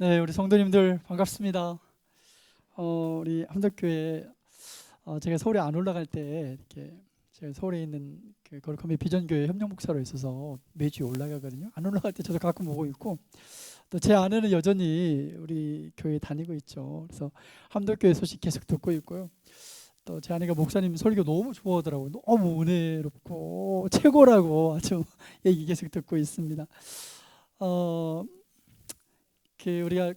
네, 우리 성도님들 반갑습니다. 우리 함덕교회 제가 서울에 안 올라갈 때 이렇게 제가 서울에 있는 그 거룩함의 비전교회 협력 목사로 있어서 매주 올라가거든요. 안 올라갈 때 저도 가끔 오고 있고 또 제 아내는 여전히 우리 교회 다니고 있죠. 그래서 함덕교회 소식 계속 듣고 있고요. 또 제 아내가 목사님 설교 너무 좋아하더라고요. 너무 은혜롭고 최고라고 아주 얘기 계속 듣고 있습니다. 우리가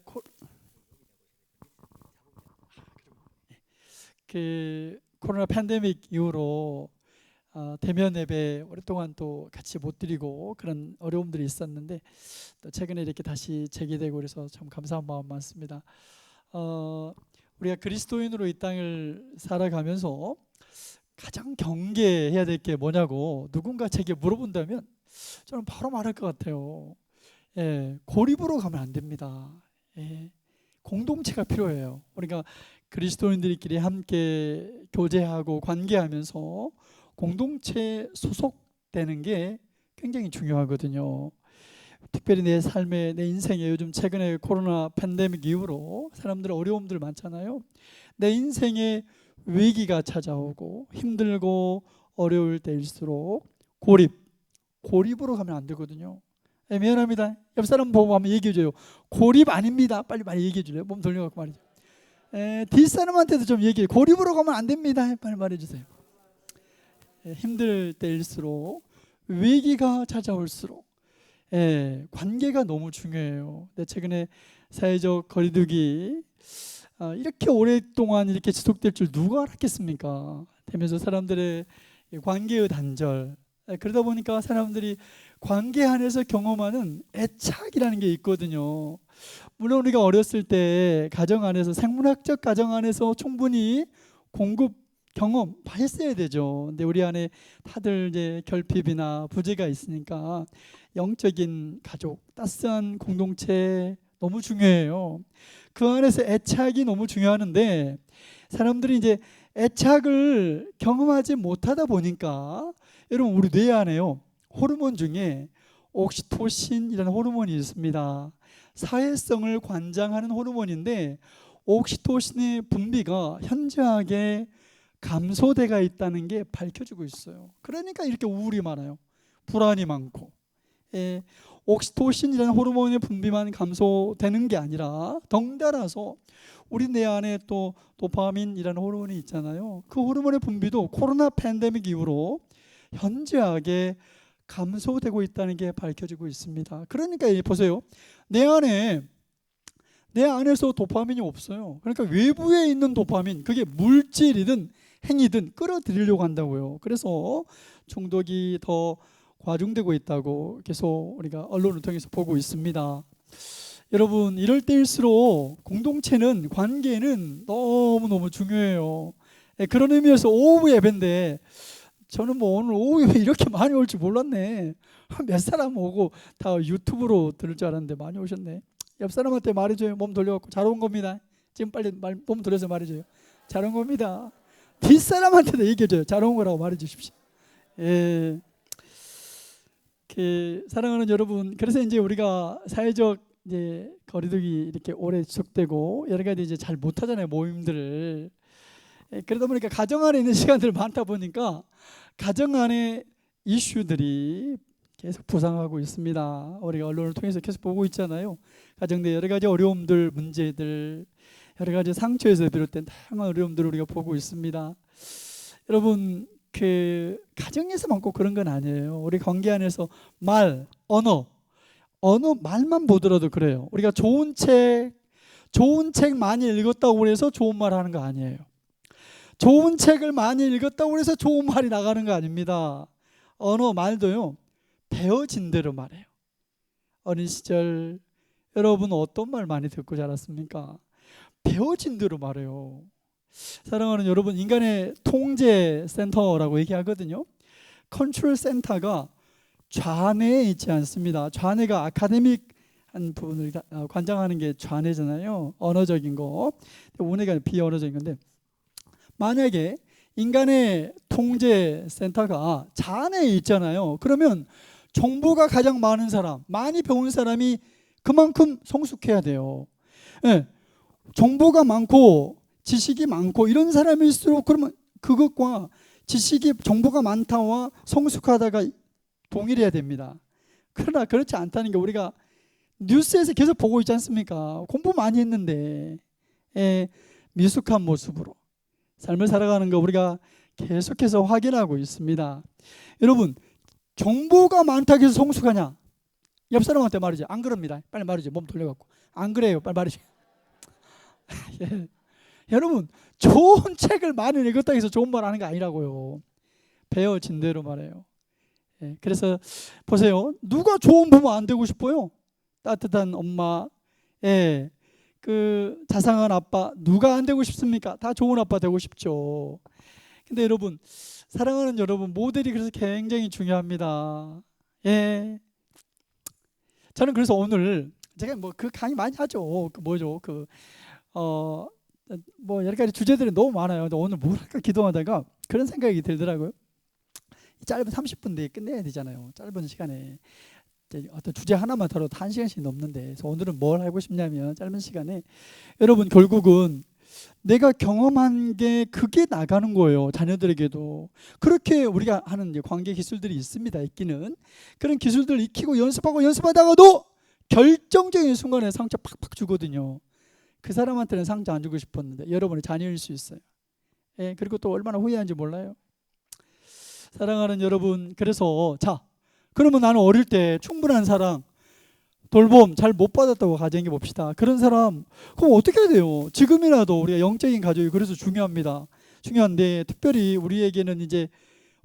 코로나 팬데믹 이후로 대면 예배 오랫동안 또 같이 못 드리고 그런 어려움들이 있었는데 또 최근에 이렇게 다시 재개되고 그래서 참 감사한 마음 많습니다. 우리가 그리스도인으로 이 땅을 살아가면서 가장 경계해야 될 게 뭐냐고 누군가 제게 물어본다면 저는 바로 말할 것 같아요. 고립으로 가면 안 됩니다. 공동체가 필요해요. 우리가 그리스도인들끼리 함께 교제하고 관계하면서 공동체에 소속되는 게 굉장히 중요하거든요. 특별히 내 삶에, 내 인생에 요즘 최근에 코로나 팬데믹 이후로 사람들 어려움들 많잖아요. 내 인생에 위기가 찾아오고 힘들고 어려울 때일수록 고립으로 가면 안 되거든요. 미안합니다. 옆 사람 보고 한번 얘기해줘요. 고립 아닙니다. 빨리 얘기해줄래요? 몸 돌려갖고 말이죠. 뒷사람한테도 좀 얘기해요. 고립으로 가면 안 됩니다. 빨리 말해주세요. 힘들 때일수록 위기가 찾아올수록 관계가 너무 중요해요. 근데 최근에 사회적 거리두기 이렇게 오랫동안 이렇게 지속될 줄 누가 알았겠습니까? 되면서 사람들의 관계의 단절 그러다 보니까 사람들이 관계 안에서 경험하는 애착이라는 게 있거든요. 물론 우리가 어렸을 때 가정 안에서 생물학적 가정 안에서 충분히 공급 경험했어야 되죠. 근데 우리 안에 다들 이제 결핍이나 부재가 있으니까 영적인 가족, 따스한 공동체 너무 중요해요. 그 안에서 애착이 너무 중요하는데 사람들이 이제 애착을 경험하지 못하다 보니까 여러분 우리 뇌 안에요 호르몬 중에 옥시토신이라는 호르몬이 있습니다. 사회성을 관장하는 호르몬인데 옥시토신의 분비가 현저하게 감소돼가 있다는 게 밝혀지고 있어요. 그러니까 이렇게 우울이 많아요. 불안이 많고. 옥시토신이라는 호르몬의 분비만 감소되는 게 아니라 덩달아서 우리 뇌 안에 또 도파민이라는 호르몬이 있잖아요. 그 호르몬의 분비도 코로나 팬데믹 이후로 현저하게 감소되고 있다는 게 밝혀지고 있습니다. 그러니까 보세요. 내 안에서 도파민이 없어요. 그러니까 외부에 있는 도파민, 그게 물질이든 행위든 끌어들이려고 한다고요. 그래서 중독이 더 과중되고 있다고 계속 우리가 언론을 통해서 보고 있습니다. 여러분 이럴 때일수록 공동체는 관계는 너무너무 중요해요. 그런 의미에서 오후 예배인데 저는 뭐 오늘 오후 예배 이렇게 많이 올 줄 몰랐네. 몇 사람 오고 다 유튜브로 들을 줄 알았는데 많이 오셨네. 옆 사람한테 말해줘요. 몸 돌려갖고 잘 온 겁니다. 지금 빨리 몸 돌려서 말해줘요. 잘 온 겁니다. 뒷사람한테도 얘기해줘요. 잘 온 거라고 말해주십시오. 사랑하는 여러분, 그래서 이제 우리가 사회적 이제 거리두기 이렇게 오래 지속되고 여러 가지 이제 잘 못하잖아요. 모임들을. 그러다 보니까 가정 안에 있는 시간들 많다 보니까 가정 안에 이슈들이 계속 부상하고 있습니다. 우리가 언론을 통해서 계속 보고 있잖아요. 가정 내 여러 가지 어려움들, 문제들, 여러 가지 상처에서 비롯된 다양한 어려움들을 우리가 보고 있습니다. 여러분 가정에서만 꼭 그런 건 아니에요. 우리 관계 안에서 언어 말만 보더라도 그래요. 우리가 좋은 책 많이 읽었다고 해서 좋은 말 하는 거 아니에요. 좋은 책을 많이 읽었다고 해서 좋은 말이 나가는 거 아닙니다. 언어 말도요 배워진 대로 말해요. 어린 시절 여러분 어떤 말 많이 듣고 자랐습니까? 배워진 대로 말해요. 사랑하는 여러분, 인간의 통제 센터라고 얘기하거든요. 컨트롤 센터가 좌뇌에 있지 않습니다. 좌뇌가 아카데믹한 부분을 관장하는 게 좌뇌잖아요. 언어적인 거. 우뇌가 비언어적인 건데 만약에 인간의 통제 센터가 좌뇌에 있잖아요. 그러면 정보가 가장 많은 사람, 많이 배운 사람이 그만큼 성숙해야 돼요. 예, 정보가 많고 지식이 많고 이런 사람일수록 그러면 그것과 지식이 정보가 많다와 성숙하다가 동일해야 됩니다. 그러나 그렇지 않다는 게 우리가 뉴스에서 계속 보고 있지 않습니까? 공부 많이 했는데 미숙한 모습으로 삶을 살아가는 거 우리가 계속해서 확인하고 있습니다. 여러분, 정보가 많다고 해서 성숙하냐? 옆 사람한테 말이죠. 안 그럽니다. 빨리 말이죠. 몸 돌려갖고. 안 그래요. 빨리 말이죠. 예. 여러분, 좋은 책을 많이 읽었다고 해서 좋은 말 하는 게 아니라고요. 배워진 대로 말해요. 예. 그래서 보세요. 누가 좋은 부모 안 되고 싶어요? 따뜻한 엄마, 예. 그 자상한 아빠 누가 안 되고 싶습니까? 다 좋은 아빠 되고 싶죠. 근데 여러분, 사랑하는 여러분, 모델이 그래서 굉장히 중요합니다. 예. 저는 그래서 오늘 제가 뭐 그 강의 많이 하죠. 그 뭐죠? 뭐 여러 가지 주제들이 너무 많아요. 근데 오늘 뭘 할까 기도하다가 그런 생각이 들더라고요. 짧은 30분 내에 끝내야 되잖아요. 짧은 시간에 어떤 주제 하나만 다뤄도 1시간씩 넘는데, 그래서 오늘은 뭘 하고 싶냐면 짧은 시간에 여러분 결국은 내가 경험한 게 그게 나가는 거예요. 자녀들에게도 그렇게 우리가 하는 이제 관계 기술들이 있습니다. 있기는 그런 기술들을 익히고 연습하고 연습하다가도 결정적인 순간에 상처 팍팍 주거든요. 그 사람한테는 상처 안 주고 싶었는데 여러분의 자녀일 수 있어요. 예, 그리고 또 얼마나 후회한지 몰라요. 사랑하는 여러분, 그래서 그러면 나는 어릴 때 충분한 사랑, 돌봄 잘 못 받았다고 가정해 봅시다. 그런 사람 그럼 어떻게 해야 돼요? 지금이라도 우리가 영적인 가족이 그래서 중요합니다. 중요한데 특별히 우리에게는 이제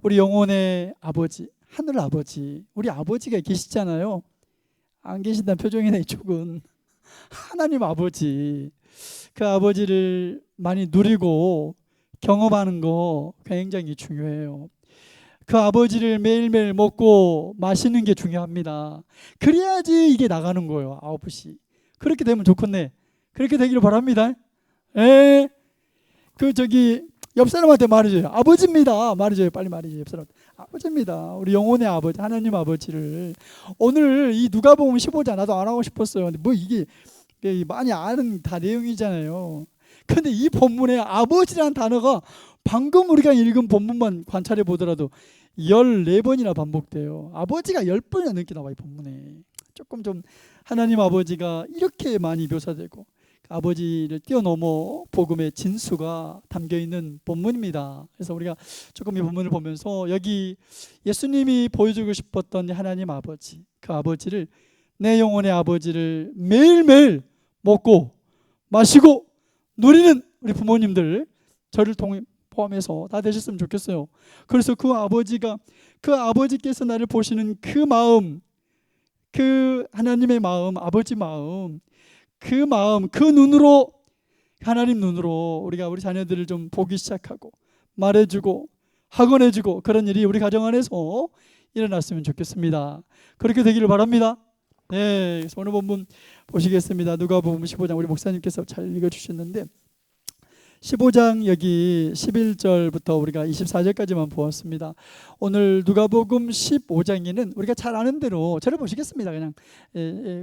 우리 영혼의 아버지, 하늘 아버지, 우리 아버지가 계시잖아요. 안 계신다는 표정이네 이쪽은. 하나님 아버지, 그 아버지를 많이 누리고 경험하는 거 굉장히 중요해요. 그 아버지를 매일매일 먹고 마시는 게 중요합니다. 그래야지 이게 나가는 거예요. 아웃풋이. 그렇게 되면 좋겠네. 그렇게 되기를 바랍니다. 예. 옆 사람한테 말해줘요. 아버지입니다. 말해줘요. 빨리 말해줘요. 옆 사람한테. 아버지입니다. 우리 영혼의 아버지, 하나님 아버지를. 오늘 이 누가복음 15장 나도 안 하고 싶었어요. 근데 뭐 이게 많이 아는 다 내용이잖아요. 근데 이 본문에 아버지라는 단어가 방금 우리가 읽은 본문만 관찰해 보더라도 14번이나 반복돼요. 아버지가 10번이나 넘게 나와요. 이 본문에. 조금 좀 하나님 아버지가 이렇게 많이 묘사되고 아버지를 뛰어넘어 복음의 진수가 담겨있는 본문입니다. 그래서 우리가 조금 이 본문을 보면서 여기 예수님이 보여주고 싶었던 하나님 아버지, 그 아버지를, 내 영혼의 아버지를 매일매일 먹고 마시고 누리는 우리 부모님들, 저를 포함해서 다 되셨으면 좋겠어요. 그래서 그 아버지께서 나를 보시는 그 마음, 그 하나님의 마음, 아버지 마음, 그 눈으로, 하나님 눈으로 우리가 우리 자녀들을 좀 보기 시작하고 말해주고 학원해주고 그런 일이 우리 가정 안에서 일어났으면 좋겠습니다. 그렇게 되기를 바랍니다. 네, 그래서 오늘 본문 보시겠습니다. 누가복음 15장 우리 목사님께서 잘 읽어주셨는데 15장 여기 11절부터 우리가 24절까지만 보았습니다. 오늘 누가복음 15장에는 우리가 잘 아는 대로 저를 보시겠습니다. 그냥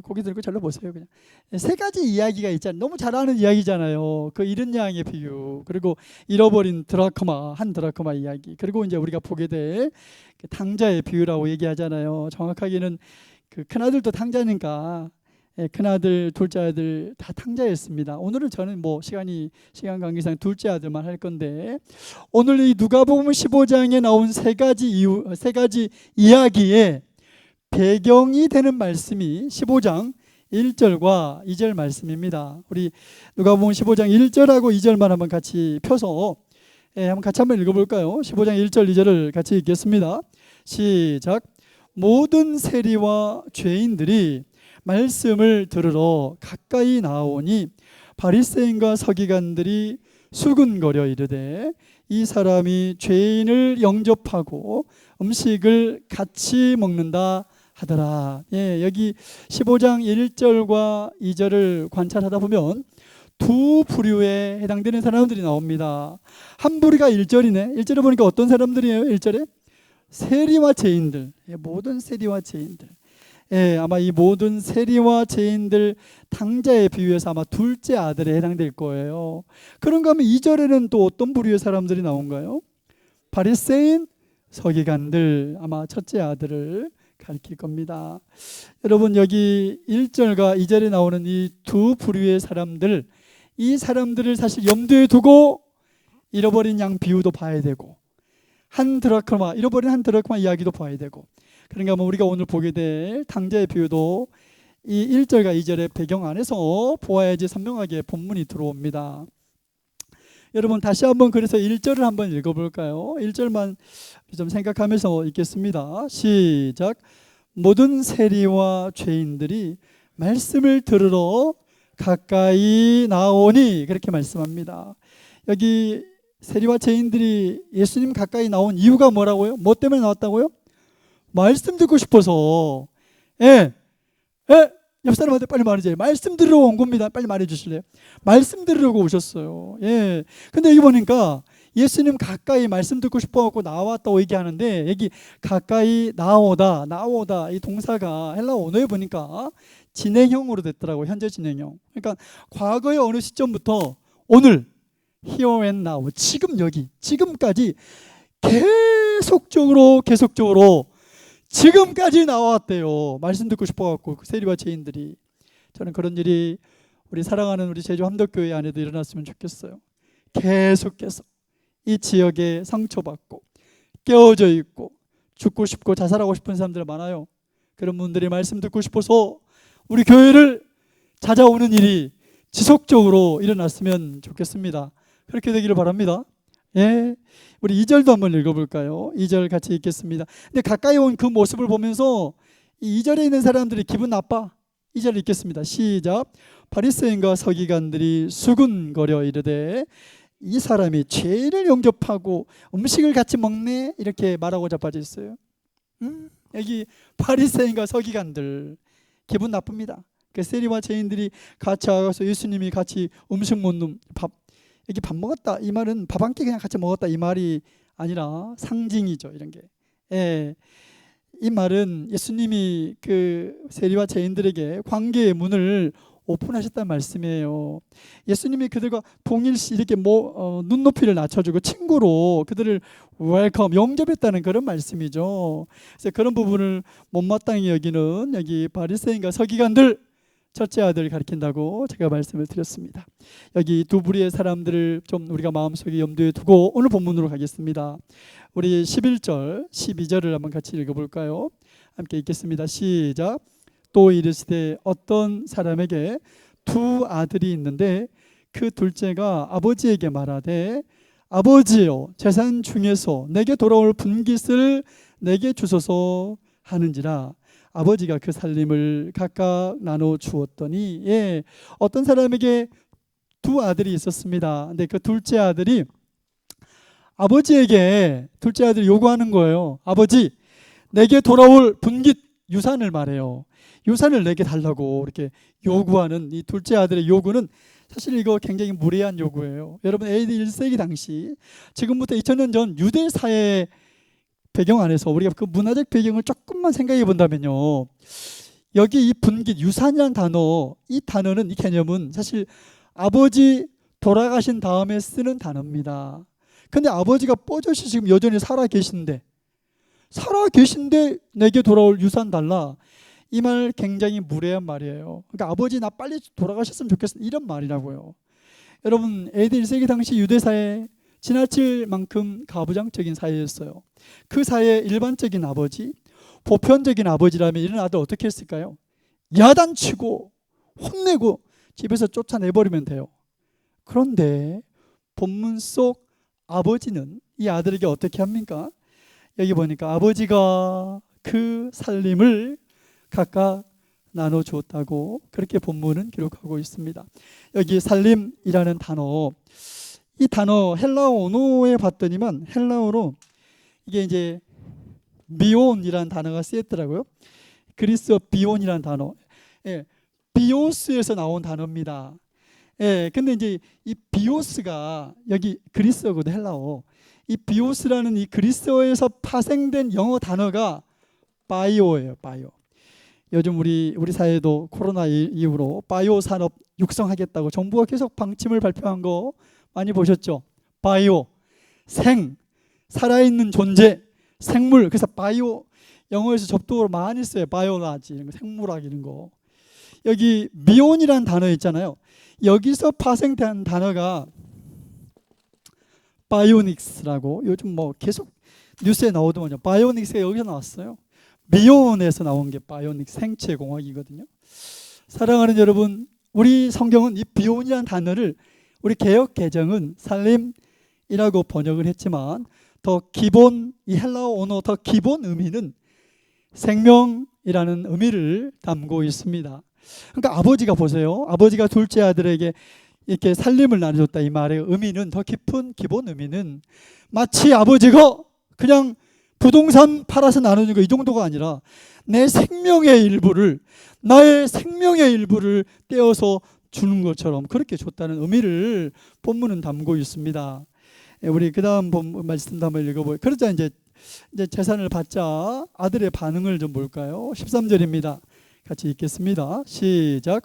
고개 들고 절로 보세요. 그냥 세 가지 이야기가 있잖아요. 너무 잘 아는 이야기잖아요. 그 잃은 양의 비유, 그리고 잃어버린 한 드라크마 이야기, 그리고 이제 우리가 보게 될 탕자의 비유라고 얘기하잖아요. 정확하게는 그 큰아들도 탕자니까 큰아들, 둘째 아들 다 탕자였습니다. 오늘은 저는 시간 관계상 둘째 아들만 할 건데, 오늘 이 누가복음 15장에 나온 세 가지 이야기의 배경이 되는 말씀이 15장 1절과 2절 말씀입니다. 우리 누가복음 15장 1절하고 2절만 한번 같이 펴서 한번 읽어볼까요? 15장 1절 2절을 같이 읽겠습니다. 시작. 모든 세리와 죄인들이 말씀을 들으러 가까이 나오니 바리새인과 서기관들이 수군거려 이르되 이 사람이 죄인을 영접하고 음식을 같이 먹는다 하더라. 여기 15장 1절과 2절을 관찰하다 보면 두 부류에 해당되는 사람들이 나옵니다. 한 부류가 1절이네. 1절에 보니까 어떤 사람들이에요? 1절에 세리와 죄인들, 모든 세리와 죄인들. 아마 이 모든 세리와 죄인들 탕자에 비유해서 아마 둘째 아들에 해당될 거예요. 그런가 하면 2절에는 또 어떤 부류의 사람들이 나온가요? 바리새인, 서기관들, 아마 첫째 아들을 가리킬 겁니다. 여러분, 여기 1절과 2절에 나오는 이 두 부류의 사람들, 이 사람들을 사실 염두에 두고 잃어버린 양 비유도 봐야 되고, 잃어버린 한 드라크마 이야기도 봐야 되고, 그러니까 뭐 우리가 오늘 보게 될 탕자의 비유도 이 1절과 2절의 배경 안에서 보아야지 선명하게 본문이 들어옵니다. 여러분, 다시 한번 그래서 1절을 한번 읽어볼까요? 1절만 좀 생각하면서 읽겠습니다. 시작. 모든 세리와 죄인들이 말씀을 들으러 가까이 나오니, 그렇게 말씀합니다. 여기 세리와 죄인들이 예수님 가까이 나온 이유가 뭐라고요? 뭐 때문에 나왔다고요? 말씀 듣고 싶어서. 옆 사람한테 빨리 말해줘요. 말씀 들으러 온 겁니다. 빨리 말해주실래요? 말씀 들으려고 오셨어요. 근데 여기 보니까 예수님 가까이 말씀 듣고 싶어갖고 나왔다고 얘기하는데, 여기 가까이 나오다 이 동사가 헬라어 언어에 보니까 진행형으로 됐더라고요. 현재 진행형. 그러니까 과거의 어느 시점부터 오늘, here and now, 지금 여기, 지금까지 계속적으로 지금까지 나왔대요. 말씀 듣고 싶어갖고 세리와 죄인들이. 저는 그런 일이 우리 사랑하는 우리 제주 함덕교회 안에도 일어났으면 좋겠어요. 계속해서 이 지역에 상처받고 깨어져 있고 죽고 싶고 자살하고 싶은 사람들 많아요. 그런 분들이 말씀 듣고 싶어서 우리 교회를 찾아오는 일이 지속적으로 일어났으면 좋겠습니다. 그렇게 되기를 바랍니다. 우리 2절도 한번 읽어볼까요? 2절 같이 읽겠습니다. 근데 가까이 온 그 모습을 보면서 이 2절에 있는 사람들이 기분 나빠. 2절 읽겠습니다. 시작. 바리새인과 서기관들이 수군거려 이르되 이 사람이 죄를 영접하고 음식을 같이 먹네, 이렇게 말하고 자빠져 있어요. 여기 바리새인과 서기관들 기분 나쁩니다. 그 세리와 죄인들이 같이 와서 예수님이 같이 음식 먹는 여기 밥 먹었다, 이 말은 밥 한 끼 그냥 같이 먹었다, 이 말이 아니라 상징이죠. 이런 게. 이 말은 예수님이 그 세리와 죄인들에게 관계의 문을 오픈하셨다는 말씀이에요. 예수님이 그들과 동일시 이렇게 눈높이를 낮춰주고 친구로 그들을 웰컴, 영접했다는 그런 말씀이죠. 그래서 그런 부분을 못마땅히 여기는 여기 바리새인과 서기관들, 첫째 아들을 가리킨다고 제가 말씀을 드렸습니다. 여기 두 부류의 사람들을 좀 우리가 마음속에 염두에 두고 오늘 본문으로 가겠습니다. 우리 11절, 12절을 한번 같이 읽어볼까요? 함께 읽겠습니다. 시작. 또 이르시되 어떤 사람에게 두 아들이 있는데 그 둘째가 아버지에게 말하되 아버지여, 재산 중에서 내게 돌아올 분깃을 내게 주소서 하는지라. 아버지가 그 살림을 각각 나눠 주었더니, 어떤 사람에게 두 아들이 있었습니다. 근데 그 둘째 아들이 둘째 아들이 요구하는 거예요. 아버지, 내게 돌아올 분깃, 유산을 말해요. 유산을 내게 달라고 이렇게 요구하는 이 둘째 아들의 요구는 사실 이거 굉장히 무례한 요구예요. 여러분, AD 1세기 당시, 지금부터 2000년 전 유대 사회 배경 안에서 우리가 그 문화적 배경을 조금만 생각해 본다면요, 여기 이 분깃, 유산이라는 단어, 이 단어는, 이 개념은 사실 아버지 돌아가신 다음에 쓰는 단어입니다. 근데 아버지가 뻐젓이 지금 여전히 살아 계신데 내게 돌아올 유산 달라, 이 말 굉장히 무례한 말이에요. 그러니까 아버지 나 빨리 돌아가셨으면 좋겠어, 이런 말이라고요. 여러분, AD 1세기 당시 유대 사회 지나칠 만큼 가부장적인 사회였어요. 그 사회의 일반적인 아버지, 보편적인 아버지라면 이런 아들 어떻게 했을까요? 야단치고 혼내고 집에서 쫓아내버리면 돼요. 그런데 본문 속 아버지는 이 아들에게 어떻게 합니까? 여기 보니까 아버지가 그 살림을 각각 나눠주었다고 그렇게 본문은 기록하고 있습니다. 여기 살림이라는 단어, 이 단어 헬라어 언어에 봤더니만 헬라어로 이게 이제 미온이라는 단어가 쓰였더라고요. 그리스어 비온이라는 단어, 비오스에서 나온 단어입니다. 근데 이제 이 비오스가 여기 그리스어거든, 헬라어. 이 비오스라는 이 그리스어에서 파생된 영어 단어가 바이오예요, 바이오. 요즘 우리 사회도 코로나 이후로 바이오 산업 육성하겠다고 정부가 계속 방침을 발표한 거 많이 보셨죠? 바이오, 생, 살아있는 존재, 생물. 그래서 바이오 영어에서 접두어로 많이 써요. 바이오라지 이런 거, 생물학 이런 거. 여기 미온이라는 단어 있잖아요. 여기서 파생된 단어가 바이오닉스라고, 요즘 뭐 계속 뉴스에 나오더만요. 바이오닉스가 여기서 나왔어요. 미온에서 나온 게 바이오닉 생체공학이거든요. 사랑하는 여러분, 우리 성경은 이 비온이라는 단어를 우리 개역 개정은 살림이라고 번역을 했지만 더 기본, 이 헬라어 언어 더 기본 의미는 생명이라는 의미를 담고 있습니다. 그러니까 아버지가 보세요. 아버지가 둘째 아들에게 이렇게 살림을 나눠줬다. 이 말의 의미는, 더 깊은 기본 의미는 마치 아버지가 그냥 부동산 팔아서 나누는 거 이 정도가 아니라 내 생명의 일부를, 나의 생명의 일부를 떼어서 주는 것처럼 그렇게 줬다는 의미를 본문은 담고 있습니다. 우리 그 다음 말씀 한번 읽어볼까요? 그러자 이제 재산을 받자 아들의 반응을 좀 볼까요? 13절입니다. 같이 읽겠습니다. 시작.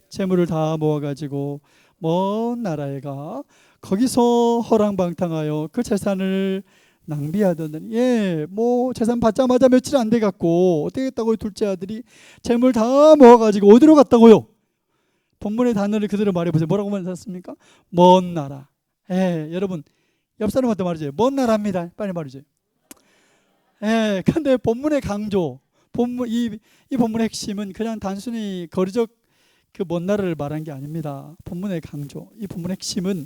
재물을 다 모아가지고 먼 나라에 가 거기서 허랑방탕하여 그 재산을 낭비하더니, 뭐 재산 받자마자 며칠 안 돼 갖고 어떻게 했다고요? 둘째 아들이 재물 다 모아가지고 어디로 갔다고요? 본문의 단어를 그대로 말해보세요. 뭐라고 말했습니까? 먼 나라. 여러분 옆 사람한테 말이죠. 먼 나라입니다. 빨리 말이죠. 근데 본문의 강조, 이 본문의 핵심은 그냥 단순히 거리적 그 먼 나라를 말한 게 아닙니다. 본문의 강조, 이 본문의 핵심은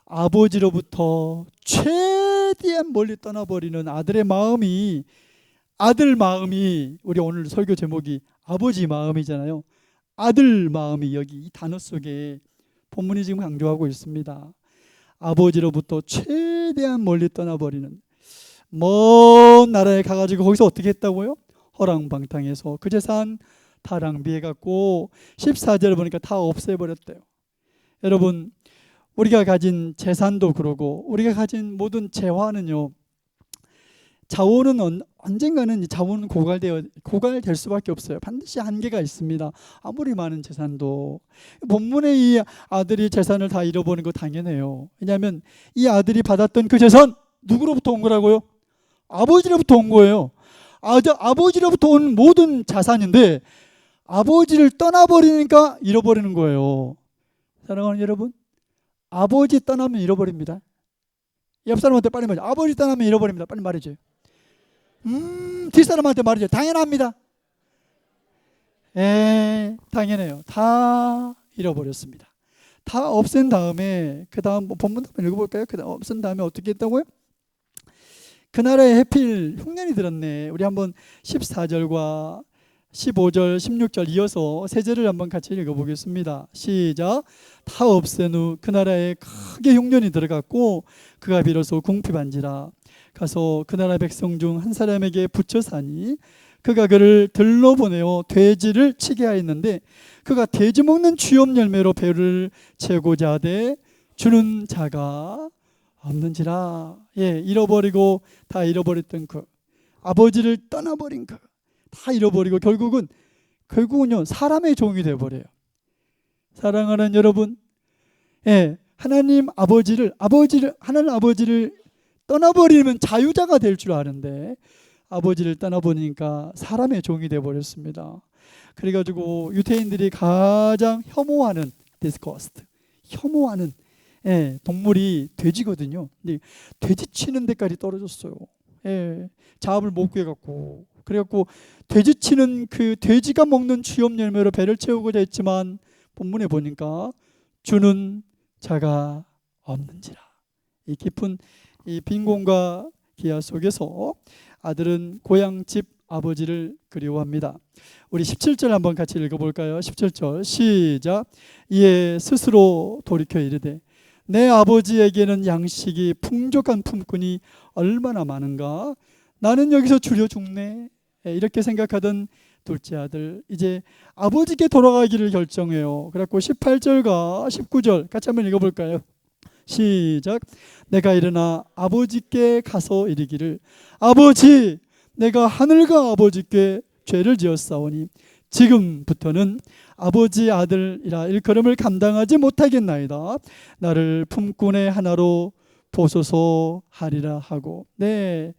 아버지로부터 최대한 멀리 떠나버리는 아들의 마음이, 아들 마음이, 우리 오늘 설교 제목이 아버지 마음이잖아요. 아들 마음이 여기 이 단어 속에 본문이 지금 강조하고 있습니다. 아버지로부터 최대한 멀리 떠나버리는, 먼 나라에 가가지고 거기서 어떻게 했다고요? 허랑방탕해서 그 재산 다 낭비해갖고 14절을 보니까 다 없애버렸대요. 여러분, 우리가 가진 재산도 그러고 우리가 가진 모든 재화는요, 자원은 언젠가는 자원은 고갈될 수밖에 없어요. 반드시 한계가 있습니다. 아무리 많은 재산도. 본문에 이 아들이 재산을 다 잃어버린 거 당연해요. 왜냐하면 이 아들이 받았던 그 재산 누구로부터 온 거라고요? 아버지로부터 온 거예요. 아버지로부터 온 모든 자산인데 아버지를 떠나버리니까 잃어버리는 거예요. 사랑하는 여러분, 아버지 떠나면 잃어버립니다. 옆 사람한테 빨리 말해줘. 아버지 떠나면 잃어버립니다. 빨리 말해줘요. 뒷사람한테 말해줘요. 당연합니다. 당연해요. 다 잃어버렸습니다. 다 없앤 다음에, 그 다음 본문 한번 읽어볼까요? 그 다음 없앤 다음에 어떻게 했다고요? 그 나라에 해필 흉년이 들었네. 우리 한번 14절과 15절, 16절 이어서 세 절을 한번 같이 읽어보겠습니다. 시작. 다 없앤 후 그 나라에 크게 흉년이 들어갔고 그가 비로소 궁핍한지라 가서 그 나라 백성 중 한 사람에게 붙여 사니 그가 그를 들러 보내어 돼지를 치게 하였는데 그가 돼지 먹는 취업 열매로 배를 채우고자 하되 주는 자가 없는지라. 잃어버리고 다 잃어버렸던 그 아버지를 떠나버린 그 다 잃어버리고 결국은요 사람의 종이 되어버려요. 사랑하는 여러분, 하나님 아버지를 떠나버리면 자유자가 될 줄 아는데 아버지를 떠나보니까 사람의 종이 되어버렸습니다. 그래가지고 유대인들이 가장 혐오하는 동물이 돼지거든요. 근데 돼지 치는 데까지 떨어졌어요. 잡을 못 구해갖고. 그래갖고 돼지 치는 그 돼지가 먹는 취업 열매로 배를 채우고자 했지만 본문에 보니까 주는 자가 없는지라. 이 깊은 이 빈곤과 기아 속에서 아들은 고향 집 아버지를 그리워합니다. 우리 17절 한번 같이 읽어볼까요? 17절 시작. 이에 스스로 돌이켜 이르되 내 아버지에게는 양식이 풍족한 품꾼이 얼마나 많은가. 나는 여기서 주려 죽네. 이렇게 생각하던 둘째 아들 이제 아버지께 돌아가기를 결정해요. 그래갖고 18절과 19절 같이 한번 읽어볼까요? 시작. 내가 일어나 아버지께 가서 이르기를 아버지 내가 하늘과 아버지께 죄를 지었사오니 지금부터는 아버지 아들이라 일컬음을 감당하지 못하겠나이다. 나를 품꾼의 하나로 보소서 하리라 하고. 네,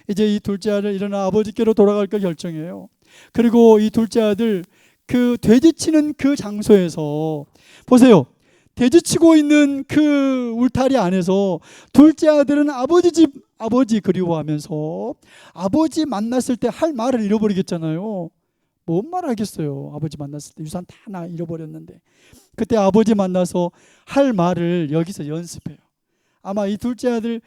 이제 이 둘째 아들 일어나 아버지께로 돌아갈 걸 결정해요. 그리고 이 둘째 아들 그 돼지치는 그 장소에서 보세요. 돼지치고 있는 그 울타리 안에서 둘째 아들은 아버지 집 아버지 그리워하면서 아버지 만났을 때 할 말을 잃어버리겠잖아요. 뭔 말 하겠어요. 아버지 만났을 때 유산 다 나 잃어버렸는데 그때 아버지 만나서 할 말을 여기서 연습해요. 아마 이 둘째 아들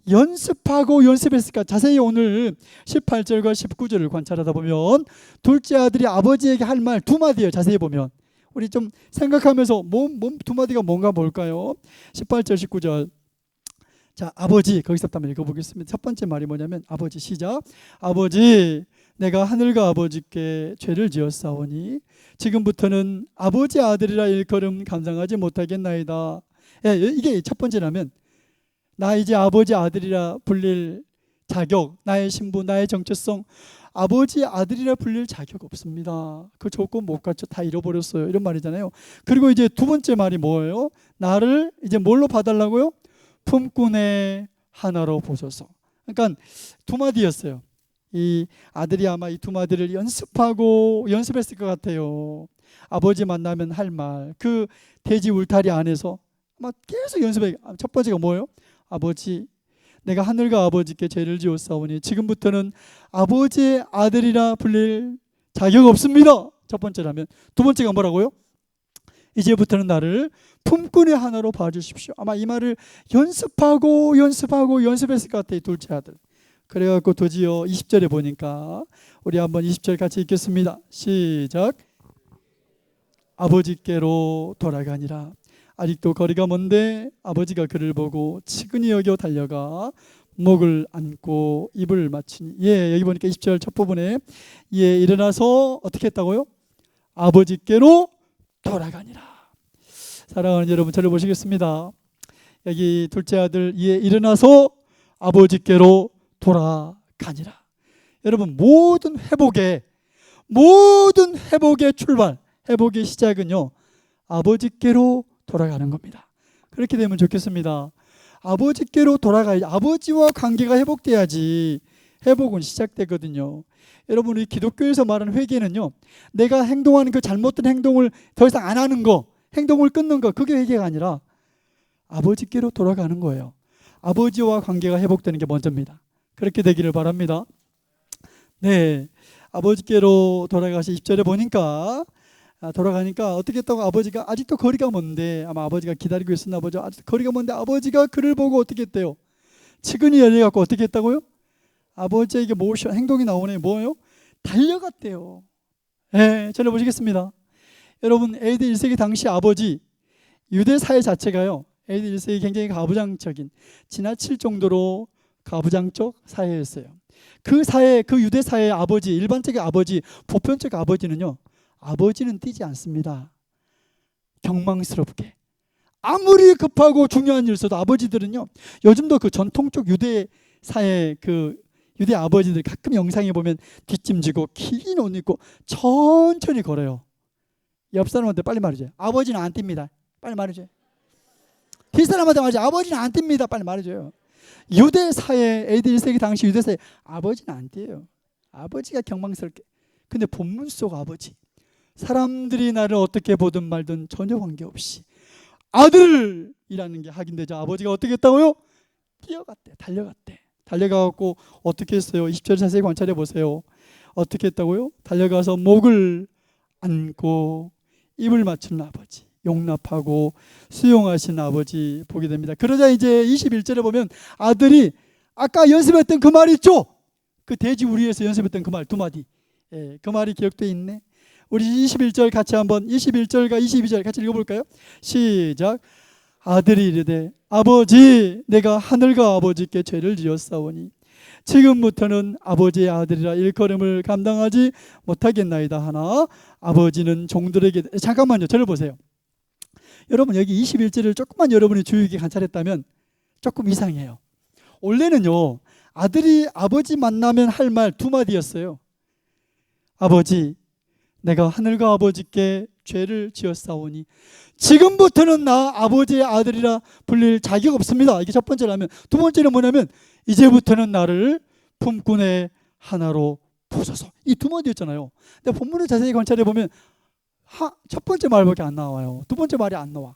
연습하고 연습했을까. 자세히 오늘 18절과 19절을 관찰하다 보면 둘째 아들이 아버지에게 할 말 두 마디예요. 자세히 보면 우리 좀 생각하면서 두 마디가 뭔가 볼까요? 18절 19절. 자, 아버지, 거기서부터 한번 읽어보겠습니다. 첫 번째 말이 뭐냐면 아버지, 시작. 아버지, 내가 하늘과 아버지께 죄를 지었사오니 지금부터는 아버지 아들이라 일컬음 감당하지 못하겠나이다. 이게 첫 번째라면 나 이제 아버지 아들이라 불릴 자격, 나의 신분, 나의 정체성, 아버지 아들이라 불릴 자격 없습니다. 그 조건 못 갖춰 다 잃어버렸어요. 이런 말이잖아요. 그리고 이제 두 번째 말이 뭐예요? 나를 이제 뭘로 봐달라고요? 품꾼의 하나로 보소서. 그러니까 두 마디였어요. 이 아들이 아마 이 두 마디를 연습했을 것 같아요. 아버지 만나면 할 말, 그 돼지 울타리 안에서 아마 계속 연습해. 첫 번째가 뭐예요? 아버지, 내가 하늘과 아버지께 죄를 지었사오니 지금부터는 아버지의 아들이라 불릴 자격 없습니다. 첫 번째라면. 두 번째가 뭐라고요? 이제부터는 나를 품꾼의 하나로 봐주십시오. 아마 이 말을 연습했을 것 같아요. 둘째 아들. 그래갖고 드디어 20절에 보니까 우리 한번 20절 같이 읽겠습니다. 시작. 아버지께로 돌아가니라. 아직도 거리가 먼데 아버지가 그를 보고 치근히 여겨 달려가 목을 안고 입을 맞추니. 여기 보니까 20절 첫 부분에 일어나서 어떻게 했다고요? 아버지께로 돌아가니라. 사랑하는 여러분, 저를 보시겠습니다. 여기 둘째 아들 일어나서 아버지께로 돌아가니라. 여러분, 모든 회복의 출발, 회복의 시작은요, 아버지께로 돌아가는 겁니다. 그렇게 되면 좋겠습니다. 아버지께로 돌아가야지. 아버지와 관계가 회복돼야지 회복은 시작되거든요. 여러분, 우리 기독교에서 말하는 회개는요, 내가 행동하는 그 잘못된 행동을 더 이상 안 하는 거, 행동을 끊는 거, 그게 회개가 아니라 아버지께로 돌아가는 거예요. 아버지와 관계가 회복되는 게 먼저입니다. 그렇게 되기를 바랍니다. 네, 아버지께로 돌아가시 20절에 보니까 돌아가니까 어떻게 했다고? 아버지가 아직도 거리가 먼데, 아마 아버지가 기다리고 있었나 보죠. 아직도 거리가 먼데 아버지가 그를 보고 어떻게 했대요? 치근히 열려갖고 어떻게 했다고요? 아버지에게 모션, 행동이 나오네. 뭐예요? 달려갔대요. 저를 보시겠습니다. 여러분, AD 1세기 당시 아버지, 유대 사회 자체가요, AD 1세기 굉장히 가부장적인, 지나칠 정도로 가부장적 사회였어요. 그 사회, 그 유대 사회의 아버지, 일반적인 아버지, 보편적 아버지는요, 아버지는 뛰지 않습니다. 경망스럽게. 아무리 급하고 중요한 일 있어도 아버지들은요, 요즘도 그 전통적 유대 사회 그 유대 아버지들 가끔 영상에 보면 뒷짐지고 긴 옷 입고 천천히 걸어요. 옆 사람한테 빨리 말해줘요. 아버지는 안 뜁니다. 빨리 말해줘요. 뒷사람한테 말해줘요. 아버지는 안 뜁니다. 빨리 말해줘요. 유대 사회, AD 1세기 당시 유대 사회, 아버지는 안 뛰어요. 아버지가 경망스럽게. 근데 본문 속 아버지, 사람들이 나를 어떻게 보든 말든 전혀 관계없이 아들이라는 게 확인되죠. 아버지가 어떻게 했다고요? 뛰어갔대. 달려갔대. 달려가고 어떻게 했어요? 20절 자세히 관찰해 보세요. 어떻게 했다고요? 달려가서 목을 안고 입을 맞추는 아버지, 용납하고 수용하신 아버지 보게 됩니다. 그러자 이제 21절에 보면 아들이 아까 연습했던 그 말 있죠? 그 돼지 우리에서 연습했던 그 말 두 마디, 그 말이 기억되어 있네. 우리 21절 같이 한번 21절과 22절 같이 읽어볼까요? 시작. 아들이 이르되 아버지, 내가 하늘과 아버지께 죄를 지었사오니 지금부터는 아버지의 아들이라 일컬음을 감당하지 못하겠나이다 하나 아버지는 종들에게. 잠깐만요, 저를 보세요. 여러분, 여기 21절을 조금만 여러분이 주의 깊게 관찰했다면 조금 이상해요. 원래는요, 아들이 아버지 만나면 할 말 두 마디였어요. 아버지, 내가 하늘과 아버지께 죄를 지었사오니 지금부터는 나 아버지의 아들이라 불릴 자격 없습니다. 이게 첫 번째라면, 두 번째는 뭐냐면 이제부터는 나를 품꾼의 하나로 보소서. 이 두 마디였잖아요. 근데 본문을 자세히 관찰해 보면 첫 번째 말밖에 안 나와요. 두 번째 말이 안 나와.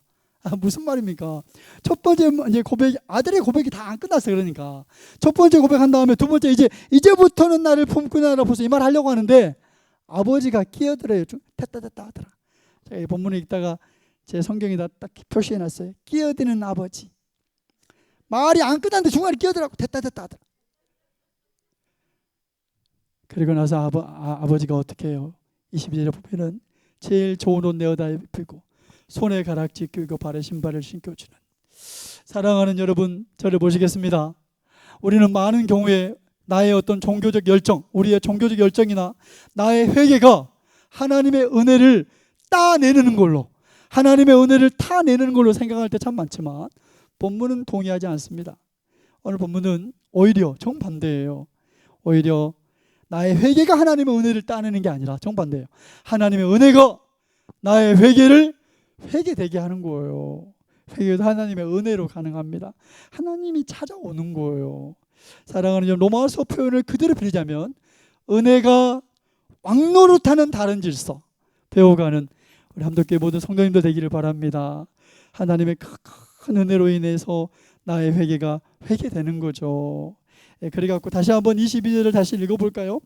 무슨 말입니까? 첫 번째 이제 고백, 아들의 고백이 다 안 끝났어요. 그러니까 첫 번째 고백한 다음에 두 번째 이제부터는 나를 품꾼의 하나로 보소서, 이 말 하려고 하는데 아버지가 끼어들어요. 됐다 하더라. 제가 이 본문을 읽다가 제 성경에다 딱 표시해 놨어요. 끼어드는 아버지. 말이 안 끝났는데 중간에 끼어들라고 됐다 하더라. 그리고 나서 아버지가 어떻게 해요? 22절에 보면은 제일 좋은 옷 내어다 입히고 손에 가락지 끼고 발에 신발을 신겨주는. 사랑하는 여러분, 저를 보시겠습니다. 우리는 많은 경우에 나의 어떤 종교적 열정, 우리의 종교적 열정이나 나의 회개가 하나님의 은혜를 따내는 걸로, 하나님의 은혜를 타내는 걸로 생각할 때 참 많지만 본문은 동의하지 않습니다. 오늘 본문은 오히려 정반대예요. 오히려 나의 회개가 하나님의 은혜를 따내는 게 아니라 정반대예요. 하나님의 은혜가 나의 회개를 회개되게 하는 거예요. 회개도 하나님의 은혜로 가능합니다. 하나님이 찾아오는 거예요. 사랑하는 여러분, 로마서 표현을 그대로 빌리자면 은혜가 왕노릇하는 다른 질서 배워가는 우리 함덕교회 모든 성도님들 되기를 바랍니다. 하나님의 큰 은혜로 인해서 나의 회개가 회개되는 거죠. 그래갖고 다시 한번 22절을 다시 읽어볼까요?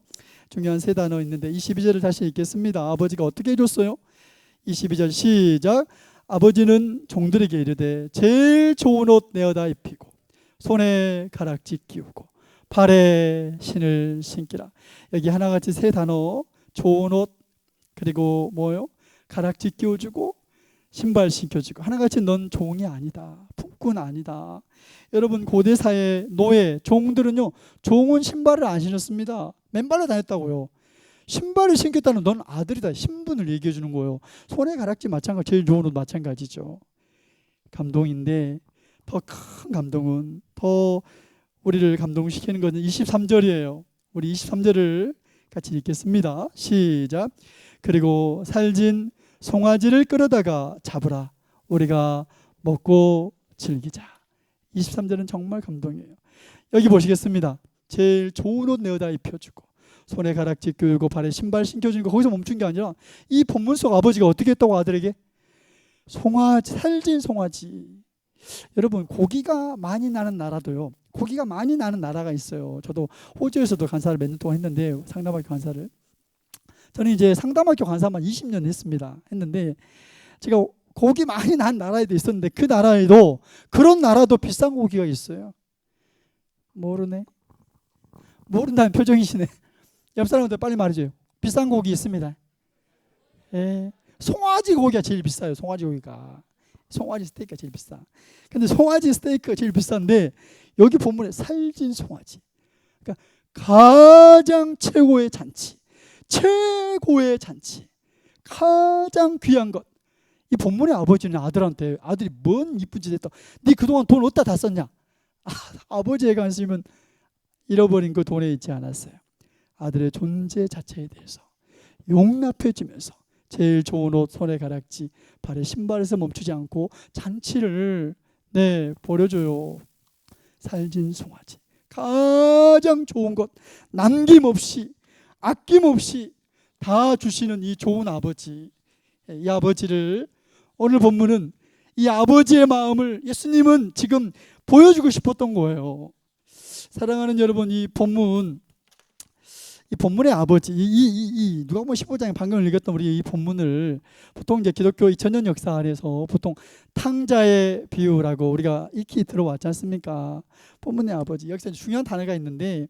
중요한 세 단어 있는데 22절을 다시 읽겠습니다. 아버지가 어떻게 해줬어요? 22절 시작. 아버지는 종들에게 이르되 제일 좋은 옷 내어다 입히고 손에 가락지 끼우고 발에 신을 신기라. 여기 하나같이 세 단어, 좋은 옷, 그리고 뭐요? 가락지 끼워주고 신발 신겨주고. 하나같이 넌 종이 아니다, 품꾼 아니다. 여러분, 고대사의 노예, 종들은요, 종은 신발을 안 신었습니다. 맨발로 다녔다고요. 신발을 신겼다는 넌 아들이다, 신분을 얘기해 주는 거예요. 손에 가락지 마찬가지, 제일 좋은 옷 마찬가지죠. 감동인데 더 큰 감동은, 더 우리를 감동시키는 것은 23절이에요. 우리 23절을 같이 읽겠습니다. 시작. 그리고 살진 송아지를 끌어다가 잡으라. 우리가 먹고 즐기자. 23절은 정말 감동이에요. 여기 보시겠습니다. 제일 좋은 옷 내어다 입혀주고 손에 가락지 끼우고 발에 신발 신겨주는 거, 거기서 멈춘 게 아니라 이 본문 속 아버지가 어떻게 했다고 아들에게? 송아지, 살진 송아지. 여러분, 고기가 많이 나는 나라도요, 고기가 많이 나는 나라가 있어요. 저도 호주에서도 간사를 몇 년 동안 했는데, 상담학교 간사를. 저는 이제 상담학교 간사만 20년 했는데, 제가 고기 많이 난 나라에도 있었는데 그 나라에도, 그런 나라도 비싼 고기가 있어요. 모르네? 모른다는 표정이시네. 옆 사람한테 빨리 말해줘요. 비싼 고기 있습니다. 예. 송아지 고기가 제일 비싸요. 송아지 고기가. 송아지 스테이크가 제일 비싸. 근데 송아지 스테이크가 제일 비싼데 여기 본문에 살진 송아지. 그러니까 가장 최고의 잔치, 최고의 잔치, 가장 귀한 것. 이 본문의 아버지는 아들한테, 아들이 뭔 이쁜 짓 했다, 네 그동안 돈 어디다 다 썼냐? 아버지의 관심은 잃어버린 그 돈에 있지 않았어요. 아들의 존재 자체에 대해서 용납해 주면서 제일 좋은 옷, 손에 가락지, 발에 신발에서 멈추지 않고 잔치를 벌여줘요. 살진 송아지, 가장 좋은 것 남김없이 아낌없이 다 주시는 이 좋은 아버지. 이 아버지를, 오늘 본문은 이 아버지의 마음을 예수님은 지금 보여주고 싶었던 거예요. 사랑하는 여러분, 이 본문의 아버지, 누가복음 15장에 방금 읽었던 우리 이 본문을 보통 이제 기독교 2000년 역사 안에서 보통 탕자의 비유라고 우리가 익히 들어왔지 않습니까? 본문의 아버지, 여기서 중요한 단어가 있는데,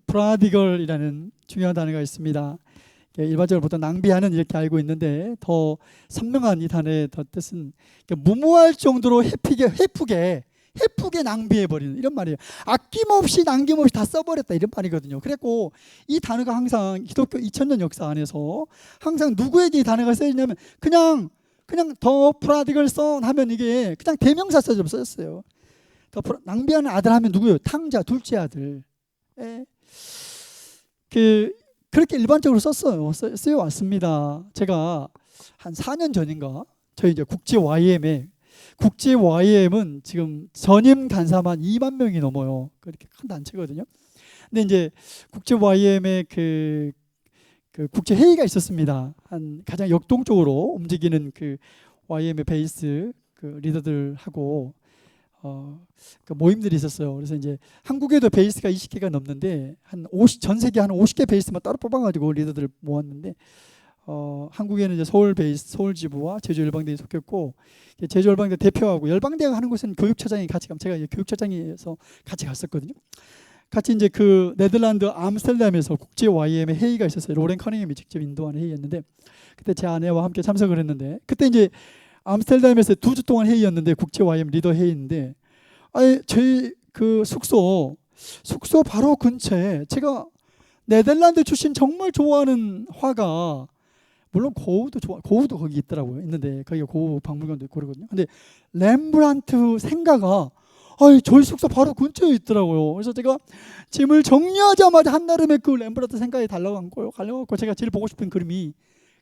프라디걸이라는 중요한 단어가 있습니다. 일반적으로 보통 낭비하는 이렇게 알고 있는데, 더 선명한 이 단어의 뜻은 무모할 정도로 헤프게 낭비해버리는, 이런 말이에요. 아낌없이 남김없이 다 써버렸다, 이런 말이거든요. 그래서 이 단어가 항상 기독교 2000년 역사 안에서 항상 누구에게 이 단어가 쓰이냐면 그냥 더 프라디걸 선 하면 이게 그냥 대명사 써졌어요. 낭비하는 아들 하면 누구예요? 탕자, 둘째 아들. 예. 그렇게 일반적으로 쓰여 왔습니다. 제가 한 4년 전인가 저희 이제 국제 YM은 지금 전임 간사만 2만 명이 넘어요. 그렇게 큰 단체거든요. 근데 이제 국제 YM의 그 국제 회의가 있었습니다. 한 가장 역동적으로 움직이는 그 YM의 베이스 그 리더들하고 그 모임들이 있었어요. 그래서 이제 한국에도 베이스가 20개가 넘는데 전 세계 한 50개 베이스만 따로 뽑아가지고 리더들을 모았는데 한국에는 이제 서울 베이스, 서울 지부와 제주 열방대에 속했고 제주 열방대 대표하고 열방대가 하는 곳은 교육처장이 같이 가면 제가 이제 교육처장에서 같이 갔었거든요. 같이 이제 그 네덜란드 암스테르담에서 국제 YM의 회의가 있었어요. 로렌 커닝햄이 직접 인도하는 회의였는데 그때 제 아내와 함께 참석을 했는데 그때 이제 암스테르담에서 2주 동안 회의였는데 국제 YM 리더 회의인데 저희 그 숙소 바로 근처에 제가 네덜란드 출신 정말 좋아하는 화가 물론 고흐도 거기 있더라고요. 있는데 거기가 고흐 박물관도 있고 그러거든요. 근데 렘브란트 생가가 저희 숙소 바로 근처에 있더라고요. 그래서 제가 짐을 정리하자마자 한나름에 그 렘브란트 생가에 달려갔고 제가 제일 보고 싶은 그림이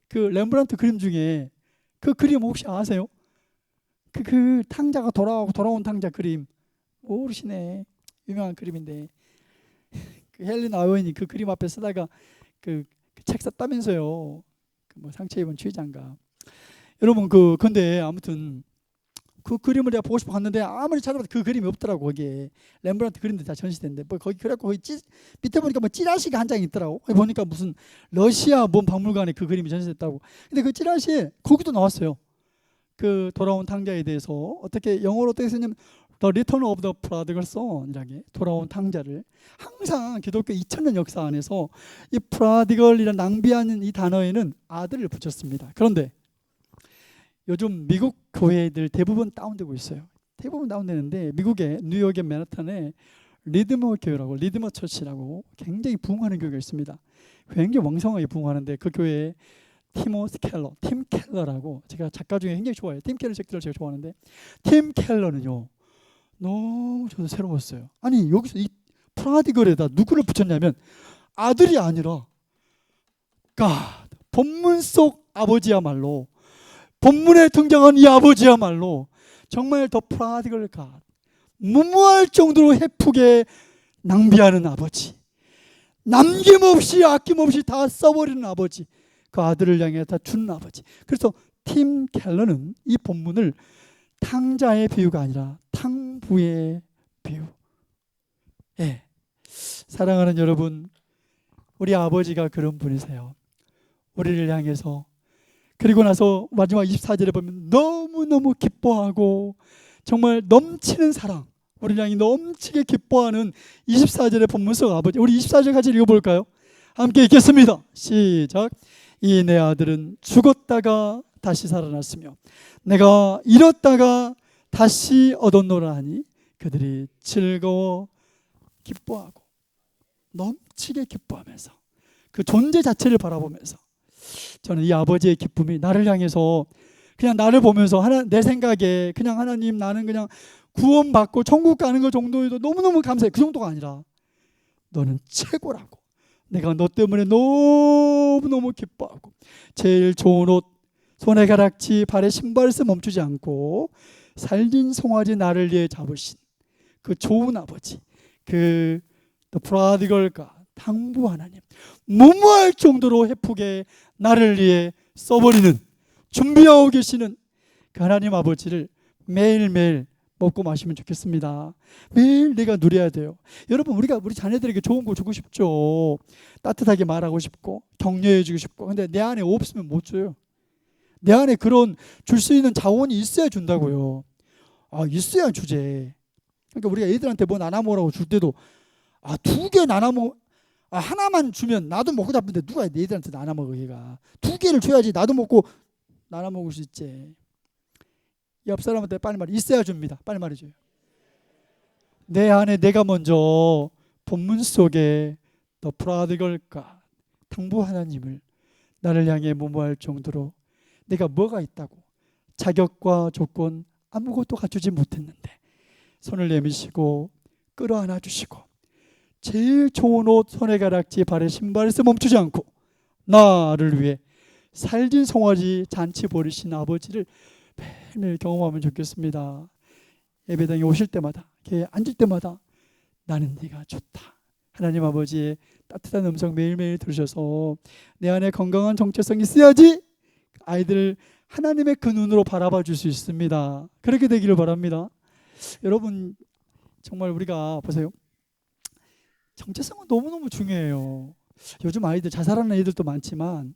그 렘브란트 그림 중에 그 그림 혹시 아세요? 그 탕자가 돌아온 탕자 그림 모르시네. 유명한 그림인데 그 헬린 아워인이 그 그림 앞에 쓰다가 그 책 썼다면서요. 뭐 상처 입은 취장가. 여러분 근데 아무튼 그 그림을 내가 보고 싶어 갔는데 아무리 찾아봐도 그 그림이 없더라고. 거기에 렘브란트 그림들 다 전시된데 뭐 거기 그래갖고 거기 밑에 보니까 뭐 찌라시가 한 장 있더라고. 거기 보니까 무슨 러시아 뭔 박물관에 그 그림이 전시됐다고. 근데 그 찌라시에 거기도 나왔어요. 그 돌아온 탕자에 대해서 어떻게 영어로 어떻게 쓰냐면 The Return of the Prodigal Son이라게 돌아온 탕자를 항상 기독교 2000년 역사 안에서 이 prodigal이라는 낭비하는 이 단어에는 아들을 붙였습니다. 그런데 요즘 미국 교회들 대부분 다운되고 있어요. 대부분 다운되는데 미국의 뉴욕의 맨하탄에 리드머 교회라고 리드머 처치라고 굉장히 부흥하는 교회가 있습니다. 굉장히 왕성하게 부흥하는데 그 교회에 팀 켈러라고 제가 작가 중에 굉장히 좋아해요. 팀 켈러 책들을 제가 좋아하는데 팀 켈러는요 너무 저도 새로웠어요. 아니 여기서 이 프라디걸에다 누구를 붙였냐면 아들이 아니라 본문 속 아버지야말로 본문에 등장한 이 아버지야말로 정말 더 프라디걸 무모할 정도로 헤프게 낭비하는 아버지, 남김없이 아낌없이 다 써버리는 아버지, 그 아들을 향해 다 주는 아버지. 그래서 팀 켈러는 이 본문을 탕자의 비유가 아니라 탕부의 비유. 예. 사랑하는 여러분, 우리 아버지가 그런 분이세요. 우리를 향해서 그리고 나서 마지막 24절에 보면 너무너무 기뻐하고 정말 넘치는 사랑, 우리를 향해 넘치게 기뻐하는 24절의 본문 속 아버지. 우리 24절 같이 읽어볼까요? 함께 읽겠습니다. 시작. 이 내 아들은 죽었다가 다시 살아났으며 내가 잃었다가 다시 얻었노라 하니 그들이 즐거워 기뻐하고 넘치게 기뻐하면서 그 존재 자체를 바라보면서 저는 이 아버지의 기쁨이 나를 향해서 그냥 나를 보면서 내 생각에 그냥 하나님 나는 그냥 구원받고 천국 가는 것 정도에도 너무너무 감사해. 그 정도가 아니라 너는 최고라고. 내가 너 때문에 너무너무 기뻐하고 제일 좋은 옷, 손에 가락지, 발에 신발을 멈추지 않고 살린 송아지 나를 위해 잡으신 그 좋은 아버지, 그 프라디걸과 탕부 하나님, 무모할 정도로 헤프게 나를 위해 써버리는 준비하고 계시는 그 하나님 아버지를 매일매일 먹고 마시면 좋겠습니다. 매일 내가 누려야 돼요. 여러분 우리 자녀들에게 좋은 거 주고 싶죠. 따뜻하게 말하고 싶고 격려해 주고 싶고. 근데 내 안에 없으면 못 줘요. 내 안에 그런 줄 수 있는 자원이 있어야 준다고요. 있어야 주제. 그러니까 우리가 애들한테 뭐 나눠 먹으라고 줄 때도 2개 나눠 먹 하나만 주면 나도 먹고 잡는데 누가 내 애들한테 나눠 먹어. 얘가 2개를 줘야지 나도 먹고 나눠 먹을 수 있지. 옆 사람한테 빨리 말해. 있어야 줍니다. 빨리 말해줘요. 내 안에 내가 먼저 본문 속에 더 프라디걸과 탕부 하나님을 나를 향해 무모할 정도로 내가 뭐가 있다고 자격과 조건 아무것도 갖추지 못했는데 손을 내미시고 끌어안아 주시고 제일 좋은 옷, 손에 가락지, 발에 신발에서 멈추지 않고 나를 위해 살진 송아지 잔치 벌이신 아버지를 매일매일 경험하면 좋겠습니다. 예배당에 오실 때마다, 이렇게 앉을 때마다 나는 네가 좋다. 하나님 아버지의 따뜻한 음성 매일매일 들으셔서 내 안에 건강한 정체성이 있어야지 아이들을 하나님의 그 눈으로 바라봐 줄 수 있습니다. 그렇게 되기를 바랍니다. 여러분, 정말 우리가 보세요. 정체성은 너무너무 중요해요. 요즘 아이들, 자살하는 애들도 많지만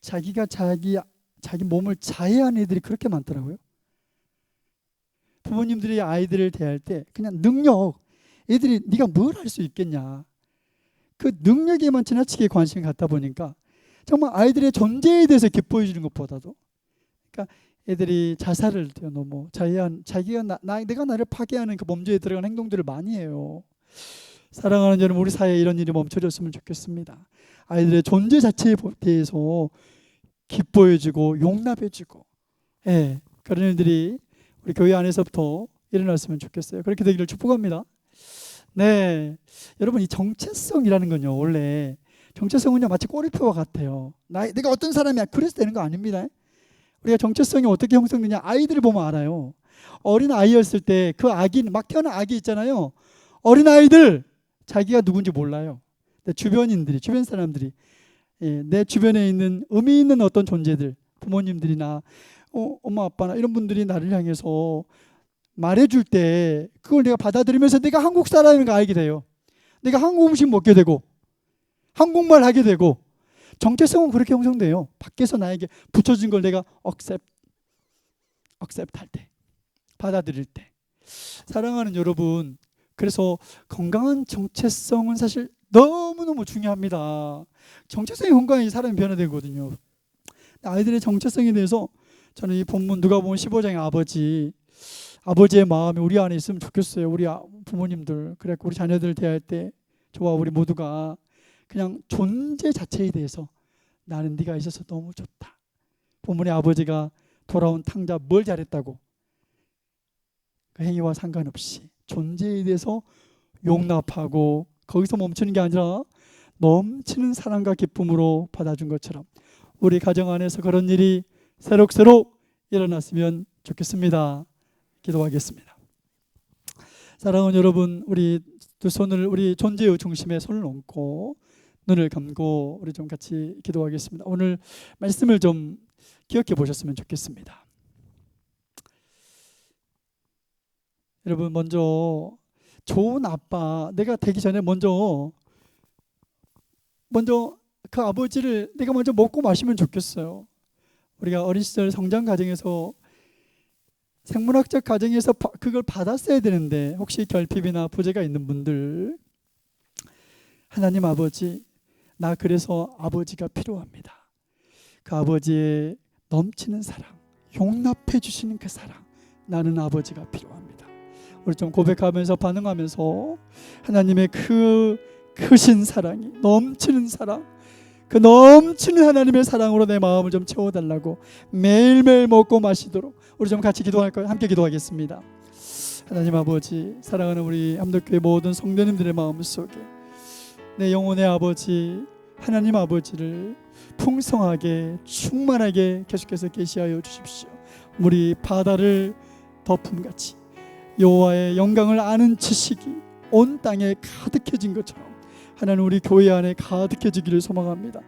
자기가 자기 몸을 자해하는 애들이 그렇게 많더라고요. 부모님들이 아이들을 대할 때 그냥 능력, 애들이 네가 뭘 할 수 있겠냐, 그 능력에만 지나치게 관심을 갖다 보니까 정말 아이들의 존재에 대해서 기뻐해 주는 것보다도, 그러니까 애들이 자살을 너무 자해한, 자기가 내가 나를 파괴하는 그 범죄에 들어간 행동들을 많이 해요. 사랑하는 여러분, 우리 사회에 이런 일이 멈춰졌으면 좋겠습니다. 아이들의 존재 자체에 대해서 기뻐해주고 용납해주고, 그런 일들이 우리 교회 안에서부터 일어났으면 좋겠어요. 그렇게 되기를 축복합니다. 네, 여러분, 이 정체성이라는 건요, 원래 정체성은요 마치 꼬리표와 같아요. 내가 어떤 사람이야, 그래서 되는 거 아닙니다. 우리가 정체성이 어떻게 형성되냐, 아이들을 보면 알아요. 어린 아이였을 때 그 아기, 막 태어난 아기 있잖아요. 어린 아이들 자기가 누군지 몰라요. 주변인들이, 주변 사람들이, 내 주변에 있는 의미 있는 어떤 존재들, 부모님들이나 엄마 아빠나 이런 분들이 나를 향해서 말해줄 때 그걸 내가 받아들이면서 내가 한국 사람인 거 알게 돼요. 내가 한국 음식 먹게 되고 한국말 하게 되고, 정체성은 그렇게 형성돼요. 밖에서 나에게 붙여진 걸 내가 accept 할 때, 받아들일 때. 사랑하는 여러분, 그래서 건강한 정체성은 사실 너무너무 중요합니다. 정체성이 건강히 사람이 변화되거든요. 아이들의 정체성에 대해서 저는 이 본문 누가복음 15장의 아버지의 마음이 우리 안에 있으면 좋겠어요. 우리 부모님들, 그래 우리 자녀들 대할 때 저와 우리 모두가 그냥 존재 자체에 대해서 나는 네가 있어서 너무 좋다. 본문의 아버지가 돌아온 탕자 뭘 잘했다고, 그 행위와 상관없이 존재에 대해서 용납하고 거기서 멈추는 게 아니라 넘치는 사랑과 기쁨으로 받아준 것처럼 우리 가정 안에서 그런 일이 새록새록 일어났으면 좋겠습니다. 기도하겠습니다. 사랑하는 여러분, 우리 두 손을 우리 존재의 중심에 손을 얹고 눈을 감고 우리 좀 같이 기도하겠습니다. 오늘 말씀을 좀 기억해 보셨으면 좋겠습니다. 여러분, 먼저 좋은 아빠 내가 되기 전에 먼저 그 아버지를 내가 먼저 먹고 마시면 좋겠어요. 우리가 어린 시절 성장 과정에서, 생물학적 과정에서 그걸 받았어야 되는데, 혹시 결핍이나 부재가 있는 분들, 하나님 아버지, 나 그래서 아버지가 필요합니다. 그 아버지의 넘치는 사랑, 용납해 주시는 그 사랑, 나는 아버지가 필요합니다. 우리 좀 고백하면서 반응하면서 하나님의 그 크신 사랑이, 넘치는 사랑, 그 넘치는 하나님의 사랑으로 내 마음을 좀 채워달라고 매일매일 먹고 마시도록 우리 좀 같이 기도할까요? 함께 기도하겠습니다. 하나님 아버지, 사랑하는 우리 함덕교회 모든 성도님들의 마음속에 내 영혼의 아버지 하나님 아버지를 풍성하게 충만하게 계속해서 계시하여 주십시오. 물이 바다를 덮음같이 여호와의 영광을 아는 지식이 온 땅에 가득해진 것처럼 하나님 우리 교회 안에 가득해지기를 소망합니다.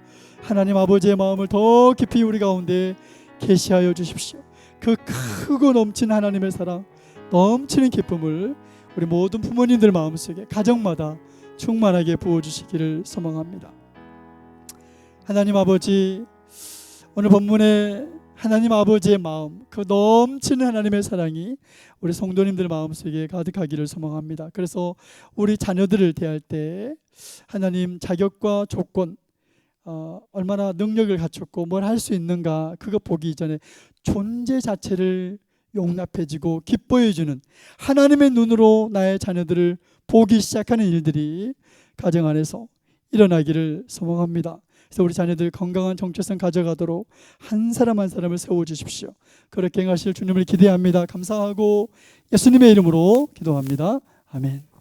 하나님 아버지의 마음을 더 깊이 우리 가운데 계시하여 주십시오. 그 크고 넘치는 하나님의 사랑, 넘치는 기쁨을 우리 모든 부모님들 마음속에 가정마다 충만하게 부어주시기를 소망합니다. 하나님 아버지, 오늘 본문에 하나님 아버지의 마음, 그 넘치는 하나님의 사랑이 우리 성도님들 마음속에 가득하기를 소망합니다. 그래서 우리 자녀들을 대할 때 하나님 자격과 조건, 얼마나 능력을 갖췄고 뭘 할 수 있는가, 그거 보기 이전에 존재 자체를 용납해주고 기뻐해주는 하나님의 눈으로 나의 자녀들을 보기 시작하는 일들이 가정 안에서 일어나기를 소망합니다. 그래서 우리 자녀들 건강한 정체성 가져가도록 한 사람 한 사람을 세워주십시오. 그렇게 행하실 주님을 기대합니다. 감사하고 예수님의 이름으로 기도합니다. 아멘.